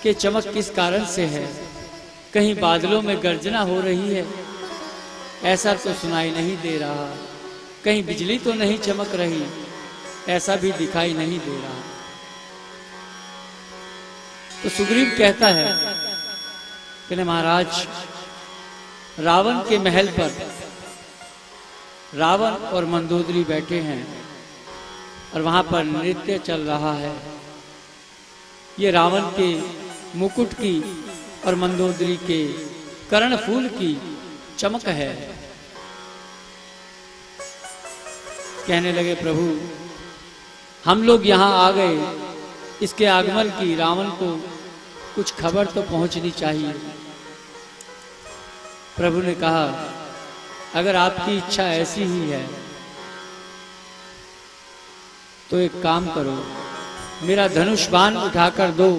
कि चमक किस कारण से है। कहीं बादलों में गर्जना हो रही है, ऐसा तो सुनाई नहीं दे रहा। कहीं बिजली तो नहीं चमक रही, ऐसा भी दिखाई नहीं दे रहा। तो सुग्रीव कहता है कि महाराज, रावण के महल पर रावण और मंदोदरी बैठे हैं और वहां पर नृत्य चल रहा है। ये रावण के मुकुट की और मंदोदरी के कर्णफूल की चमक है। कहने लगे, प्रभु हम लोग यहाँ आ गए, इसके आगमन की रावण को कुछ खबर तो पहुंचनी चाहिए। प्रभु ने कहा, अगर आपकी इच्छा ऐसी ही है तो एक काम करो, मेरा धनुष बाण उठाकर दो।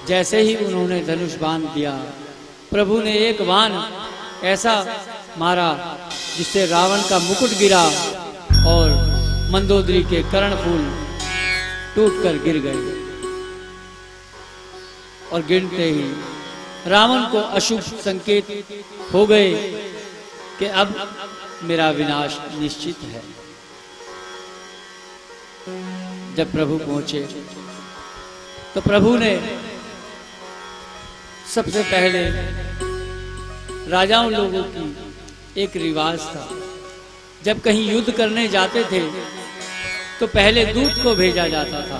जैसे ही उन्होंने धनुष बाण दिया, प्रभु ने एक बाण ऐसा मारा जिससे रावण का मुकुट गिरा और मंदोदरी के कर्णफूल टूटकर गिर गए। और गिरते ही रावण को अशुभ संकेत हो गए कि अब मेरा विनाश निश्चित है। जब प्रभु पहुंचे तो प्रभु ने सबसे पहले, राजाओं लोगों की एक रिवाज था, जब कहीं युद्ध करने जाते थे तो पहले दूत को भेजा जाता था।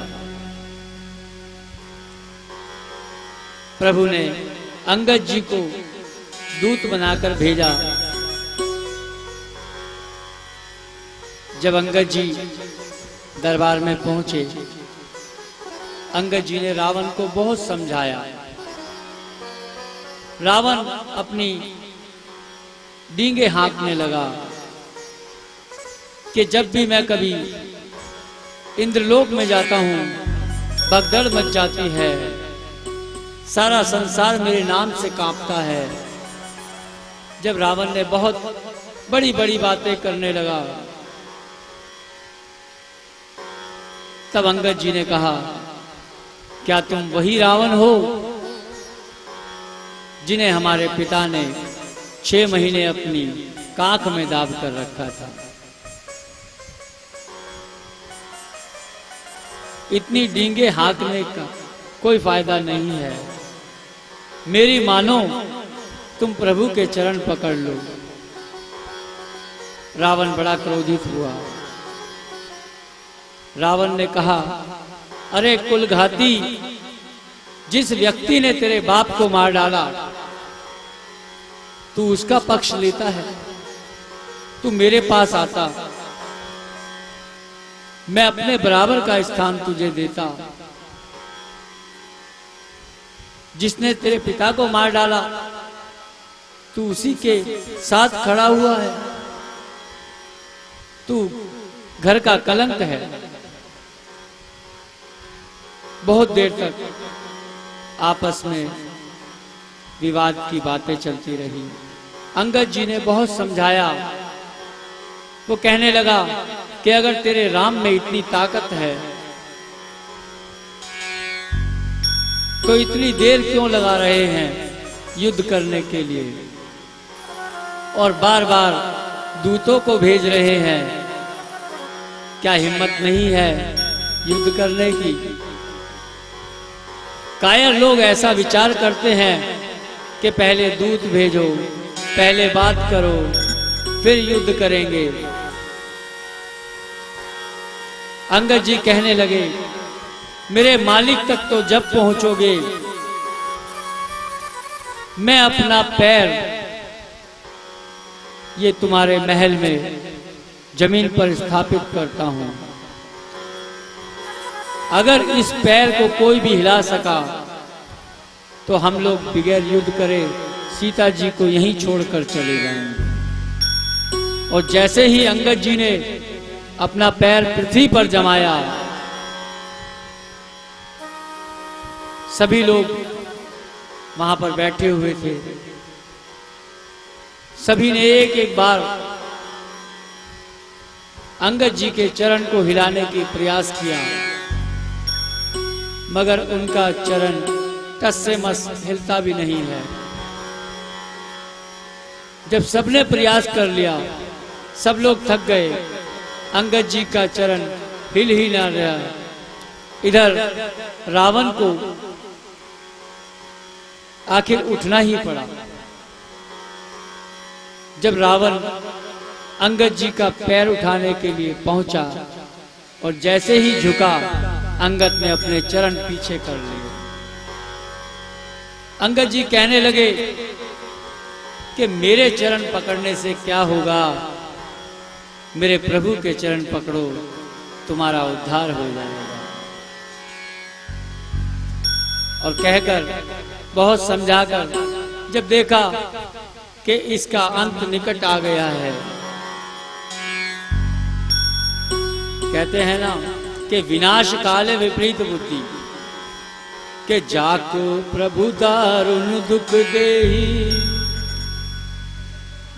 प्रभु ने अंगद जी को दूत बनाकर भेजा। जब अंगद जी दरबार में पहुंचे, अंगद जी ने रावण को बहुत समझाया। रावण अपनी डींगे हाँकने लगा कि जब भी मैं कभी इंद्रलोक में जाता हूं, भगदड़ मच जाती है, सारा संसार मेरे नाम से कांपता है। जब रावण ने बहुत बड़ी बड़ी बातें करने लगा, तब अंगद जी ने कहा, क्या तुम वही रावण हो जिन्हें हमारे पिता ने 6 महीने अपनी काख में दाब कर रखा था? इतनी डींगे हाँकने का कोई फायदा नहीं है। मेरी मानो, तुम प्रभु के चरण पकड़ लो। रावण बड़ा क्रोधित हुआ। रावण ने कहा, अरे कुलघाती, जिस व्यक्ति ने तेरे बाप को मार डाला, तू उसका पक्ष लेता है? तू मेरे पास आता, मैं अपने बराबर का स्थान तुझे देता। जिसने तेरे पिता को मार डाला, तू उसी के साथ खड़ा हुआ है। तू घर का कलंक है। बहुत देर तक आपस में विवाद की बातें चलती रही। अंगद जी ने बहुत समझाया। वो कहने लगा कि अगर तेरे राम में इतनी ताकत है तो इतनी देर क्यों लगा रहे हैं युद्ध करने के लिए, और बार बार दूतों को भेज रहे हैं? क्या हिम्मत नहीं है युद्ध करने की? कायर लोग ऐसा विचार करते हैं कि पहले दूत भेजो, पहले बात करो, फिर युद्ध करेंगे। अंगद जी कहने लगे, मेरे मालिक तक तो जब पहुंचोगे, मैं अपना पैर ये तुम्हारे महल में जमीन पर स्थापित करता हूं। अगर इस पैर को कोई भी हिला सका तो हम लोग बगैर युद्ध करे सीता जी को यहीं छोड़कर चले जाएंगे। और जैसे ही अंगद जी ने अपना पैर पृथ्वी पर जमाया, सभी लोग वहां पर बैठे हुए थे, सभी ने एक एक बार अंगद जी के चरण को हिलाने की प्रयास किया। मगर उनका चरण टस से मस हिलता भी नहीं है। जब सबने प्रयास कर लिया, सब लोग थक गए, अंगद जी का चरण हिल ही ना रहा। इधर रावण को आखिर उठना ही पड़ा। जब रावण अंगद जी का पैर उठाने के लिए पहुंचा और जैसे ही झुका, अंगद ने अपने चरण पीछे कर लिए। अंगद जी कहने लगे कि मेरे चरण पकड़ने से क्या होगा, मेरे प्रभु के चरण पकड़ो, तुम्हारा उद्धार हो जाएगा। और कहकर बहुत समझाकर जब देखा कि इसका अंत निकट आ गया है, कहते हैं ना कि विनाश काले विपरीत बुद्धि, के जाको प्रभु दारुण दुख देही,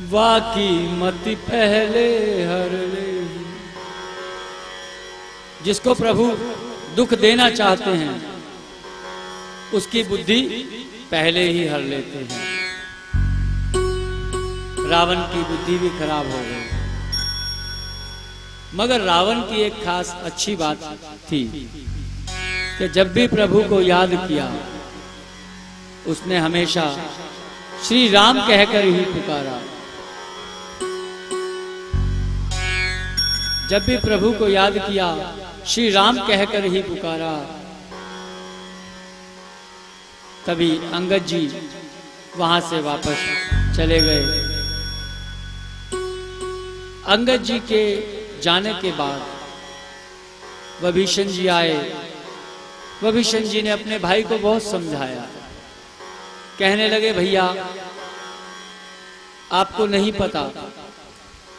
वाकी मति पहले हर ले। जिसको प्रभु दुख देना चाहते हैं उसकी बुद्धि पहले ही हर लेते हैं। रावण की बुद्धि भी खराब हो गई, मगर रावण की एक खास अच्छी बात थी कि जब भी प्रभु को याद किया, उसने हमेशा श्री राम कहकर ही पुकारा। जब भी प्रभु को याद किया, श्री राम कहकर ही पुकारा। तभी अंगद जी वहां से वापस चले गए। अंगद जी के जाने के बाद विभीषण जी आए। विभीषण जी ने अपने भाई को बहुत समझाया। कहने लगे, भैया आपको नहीं पता,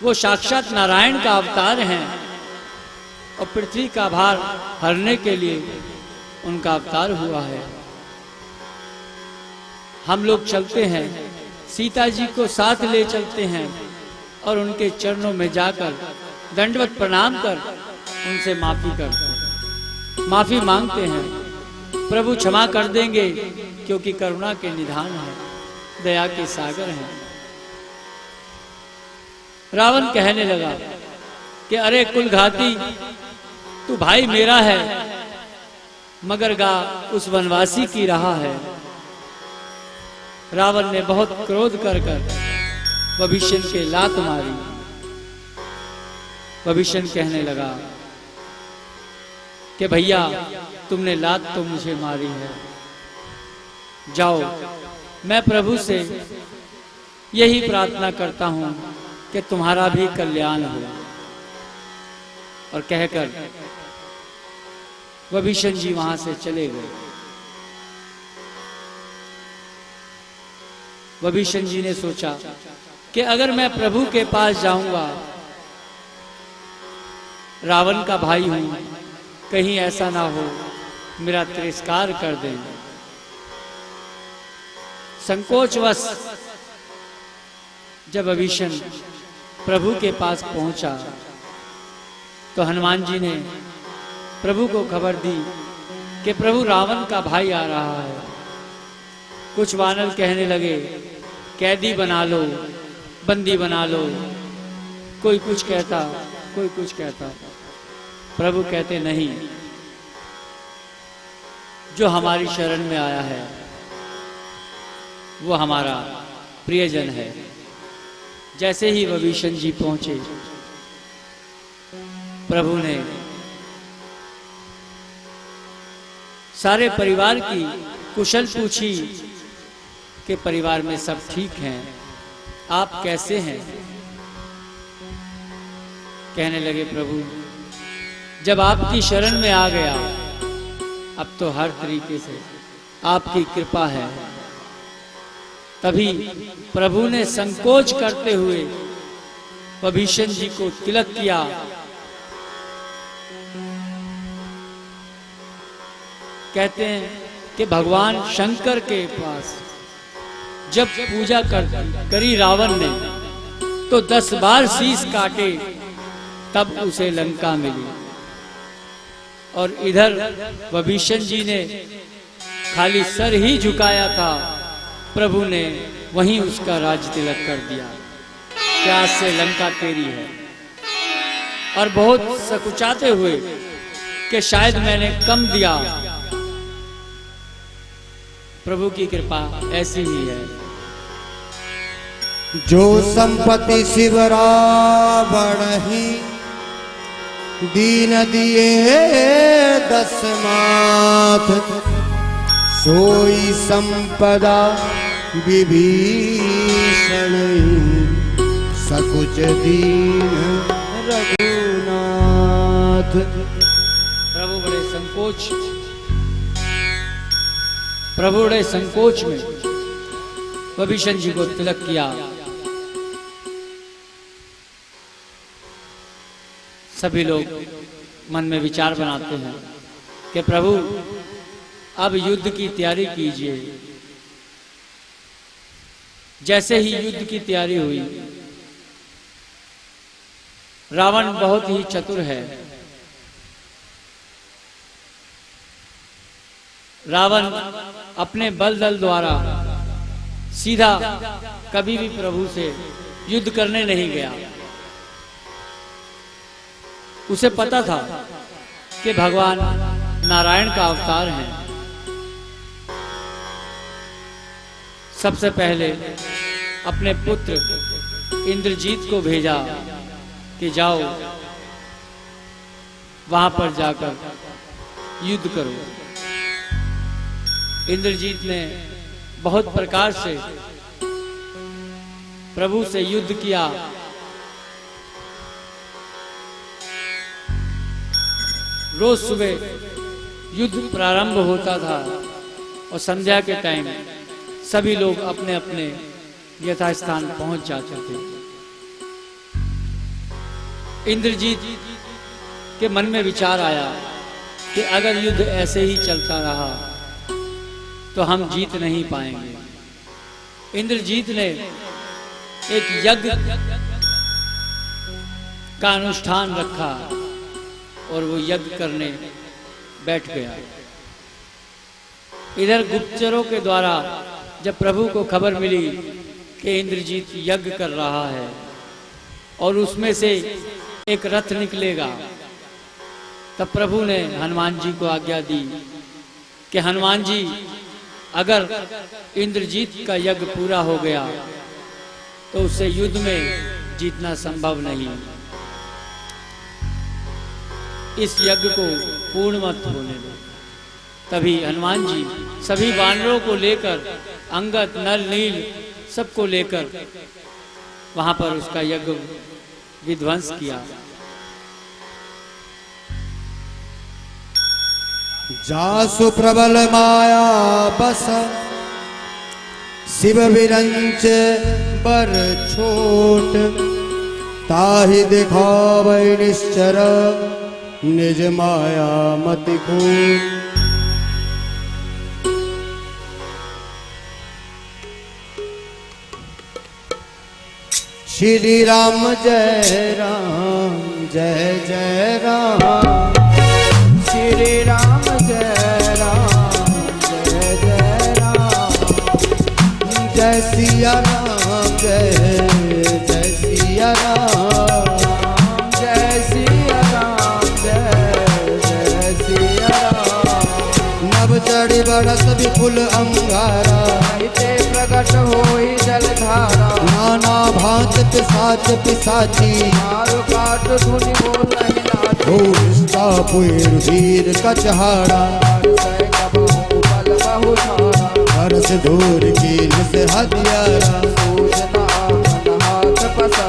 वो साक्षात नारायण का अवतार हैं और पृथ्वी का भार हरने के लिए उनका अवतार हुआ है। हम लोग चलते हैं, सीता जी को साथ ले चलते हैं और उनके चरणों में जाकर दंडवत प्रणाम कर उनसे माफी मांगते हैं। प्रभु क्षमा कर देंगे, क्योंकि करुणा के निधान है, दया के सागर हैं। रावण कहने लगा कि अरे कुलघाती, तू भाई मेरा है, मगर गा उस वनवासी की रहा है। रावण ने बहुत क्रोध कर विभीषण के लात मारी। विभीषण कहने लगा कि भैया तुमने लात तो मुझे मारी है, जाओ, मैं प्रभु से यही प्रार्थना करता हूं कि तुम्हारा भी कल्याण हो। और कहकर विभीषण जी वहां से चले गए। विभीषण जी ने सोचा कि अगर मैं प्रभु के पास जाऊंगा, रावण का भाई हूं, कहीं ऐसा ना हो मेरा तिरस्कार कर दें। संकोचवश जब विभीषण प्रभु के पास पहुंचा तो हनुमान जी ने प्रभु को खबर दी कि प्रभु रावण का भाई आ रहा है। कुछ वानर कहने लगे, कैदी बना लो, बंदी बना लो। कोई कुछ कहता, कोई कुछ कहता। प्रभु कहते, नहीं, जो हमारी शरण में आया है वो हमारा प्रियजन है। जैसे ही विभीषण जी पहुंचे, प्रभु ने सारे परिवार की कुशल पूछी कि परिवार में सब ठीक हैं, आप कैसे हैं। कहने लगे, प्रभु जब आपकी शरण में आ गया, अब तो हर तरीके से आपकी कृपा है। तभी प्रभु ने संकोच करते हुए विभीषण जी को तिलक किया। कहते हैं कि भगवान शंकर के पास जब पूजा करी रावण ने, तो 10 बार शीश काटे, तब उसे लंका मिली। और इधर विभीषण जी ने खाली सर ही झुकाया था, प्रभु ने वहीं उसका राज तिलक कर दिया कि आज से लंका तेरी है। और बहुत सकुचाते हुए कि शायद मैंने कम दिया, प्रभु की कृपा ऐसी ही है। जो संपत्ति शिव रावण ही दीन दिए दस माथ, सोई संपदा विभीषण सकुच दीन रघुनाथ। प्रभु बड़े संकोच में विभीषण जी को तिलक किया। सभी लोग मन में विचार बनाते हैं कि प्रभु अब युद्ध की तैयारी कीजिए। जैसे ही युद्ध की तैयारी हुई, रावण बहुत ही चतुर है। रावण अपने बल दल द्वारा सीधा कभी भी प्रभु से युद्ध करने नहीं गया। उसे पता था कि भगवान नारायण का अवतार है। सबसे पहले अपने पुत्र इंद्रजीत को भेजा कि जाओ वहां पर जाकर युद्ध करो। इंद्रजीत ने बहुत प्रकार से प्रभु से युद्ध किया। रोज सुबह युद्ध प्रारंभ होता था और संध्या के टाइम सभी लोग अपने अपने यथास्थान पहुंच जाते थे। इंद्रजीत के मन में विचार आया कि अगर युद्ध ऐसे ही चलता रहा तो हम जीत नहीं पाएंगे। इंद्रजीत ने एक यज्ञ का अनुष्ठान रखा और वो यज्ञ करने बैठ गया। इधर गुप्तचरों के द्वारा जब प्रभु को खबर मिली कि इंद्रजीत यज्ञ कर रहा है और उसमें से एक रथ निकलेगा, तब प्रभु ने हनुमान जी को आज्ञा दी कि हनुमान जी, अगर इंद्रजीत का यज्ञ पूरा हो गया तो उससे युद्ध में जीतना संभव नहीं। इस यज्ञ को पूर्ण मत होने दो। तभी हनुमान जी सभी वानरों को लेकर, अंगद, नल, नील सबको लेकर वहां पर उसका यज्ञ विध्वंस किया। जासु प्रबल माया बस शिव विरंच पर छोट, ताहि दिखावै निश्चर निज माया मति कूट। श्री राम जय राम जय जय राम, श्री राम जय राम जय जय राम, जय सिया राम जय जय सिया राम, जय सिया राम जय जय सिया राम। नभ चढ़ी बरस विपुल अंगारा, प्रकट होई जलधारा, नाना भांत पिसाच पिसाची, मारो काट धुनि बोलहि नाची। निष्ठा पुर वीर कचहारा, हर्ष धूर की निस हथियारा।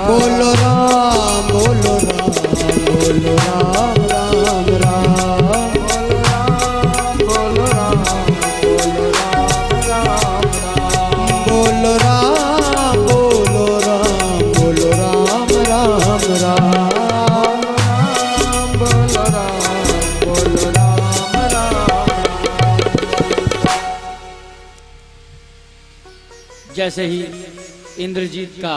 बोलो राम बोलो राम बोलो राम राम राम, बोलो राम बोलो राम बोलो राम बोलो राम बोलो राम राम राम, बोलो राम बोलो राम राम। जैसे ही इंद्रजीत का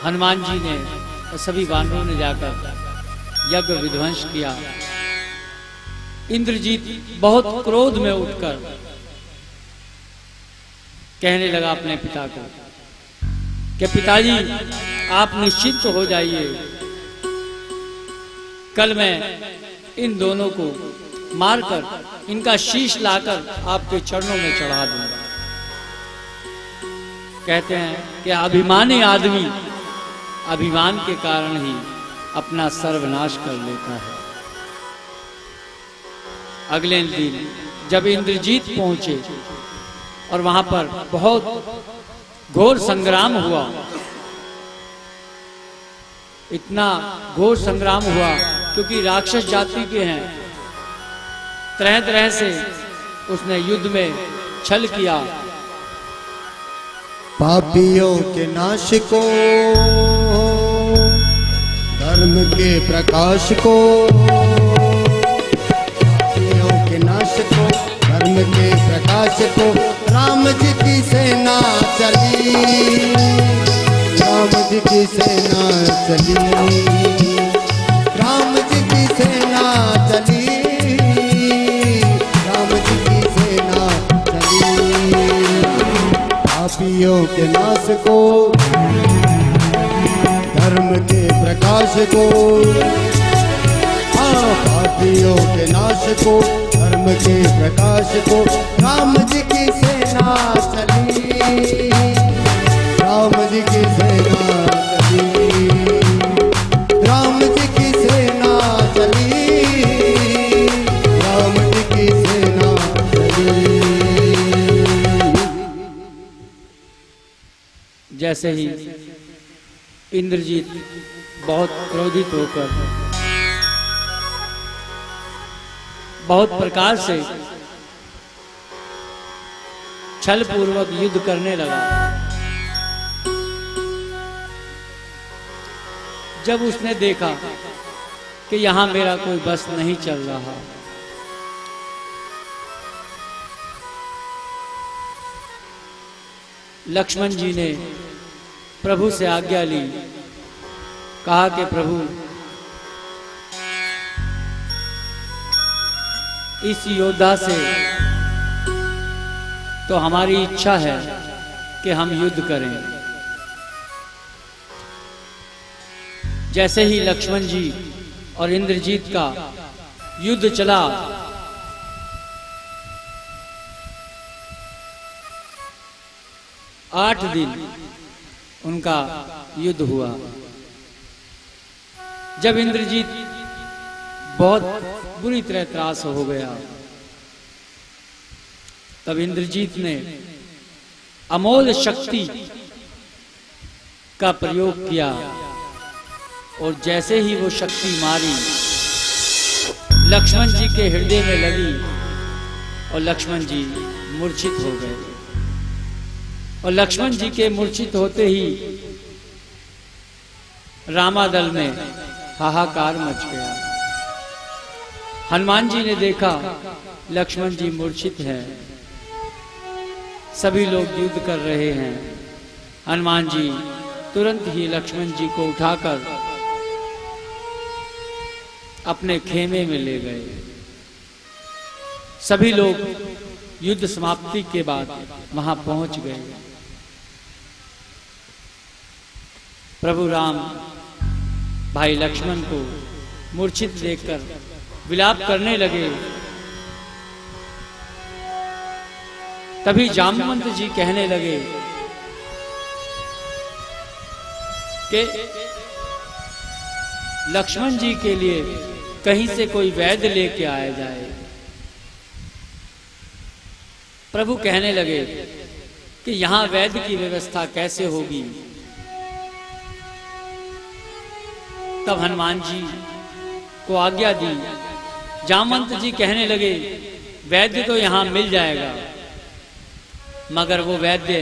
हनुमान जी ने और सभी वानरों ने जाकर यज्ञ विध्वंस किया, इंद्रजीत बहुत क्रोध में उठकर कहने लगा अपने पिता को कि पिताजी आप निश्चिंत हो जाइए, कल मैं इन दोनों को मारकर इनका शीश लाकर आपके चरणों में चढ़ा दूंगा। कहते हैं कि अभिमानी आदमी अभिमान के कारण ही अपना सर्वनाश कर लेता है। अगले दिन जब इंद्रजीत पहुंचे और वहां पर बहुत घोर संग्राम हुआ, इतना घोर संग्राम हुआ क्योंकि राक्षस जाति के हैं, तरह तरह से उसने युद्ध में छल किया। पापियों के नाश को, धर्म के प्रकाश को, पापियों के नाश को, धर्म के प्रकाश को, राम जी की सेना चली, राम जी की सेना चली, राम जी की सेना चली, राम जी की सेना चली। पापियों के नाश को, धर्म के प्रकाश को, हाँ पापियों के नाश को, धर्म के प्रकाश को, राम जी की सेना चली, राम जी की सेना चली, राम जी की सेना चली, राम जी की सेना चली। जैसे ही इंद्रजीत बहुत क्रोधित होकर बहुत प्रकार से छल पूर्वक युद्ध करने लगा, जब उसने देखा कि यहां मेरा कोई बस नहीं चल रहा, लक्ष्मण जी ने प्रभु से आज्ञा ली, कहा कि प्रभु इस योद्धा से तो हमारी इच्छा है कि हम युद्ध करें। जैसे ही लक्ष्मण जी और इंद्रजीत का युद्ध चला, आठ दिन उनका युद्ध हुआ। जब इंद्रजीत बहुत बुरी तरह त्रास हो गया, तब इंद्रजीत ने अमोल शक्ति का प्रयोग किया और जैसे ही वो शक्ति मारी लक्ष्मण जी के हृदय में लगी और लक्ष्मण जी मूर्छित हो गए। और लक्ष्मण जी के मूर्छित होते ही रामादल में हाहाकार मच गया। हनुमान जी ने देखा लक्ष्मण जी मूर्छित हैं, सभी लोग युद्ध कर रहे हैं। हनुमान जी तुरंत ही लक्ष्मण जी को उठाकर अपने खेमे में ले गए। सभी लोग युद्ध समाप्ति के बाद वहां पहुंच गए। प्रभु राम भाई लक्ष्मण को मूर्छित देखकर विलाप करने लगे। तभी जामवंत जी कहने लगे कि लक्ष्मण जी के लिए कहीं से कोई वैद्य लेके आया जाए। प्रभु कहने लगे कि यहां वैद्य की व्यवस्था कैसे होगी। तब हनुमान जी को आज्ञा दी। जामवंत जी कहने लगे वैद्य तो यहां मिल जाएगा, मगर वो वैद्य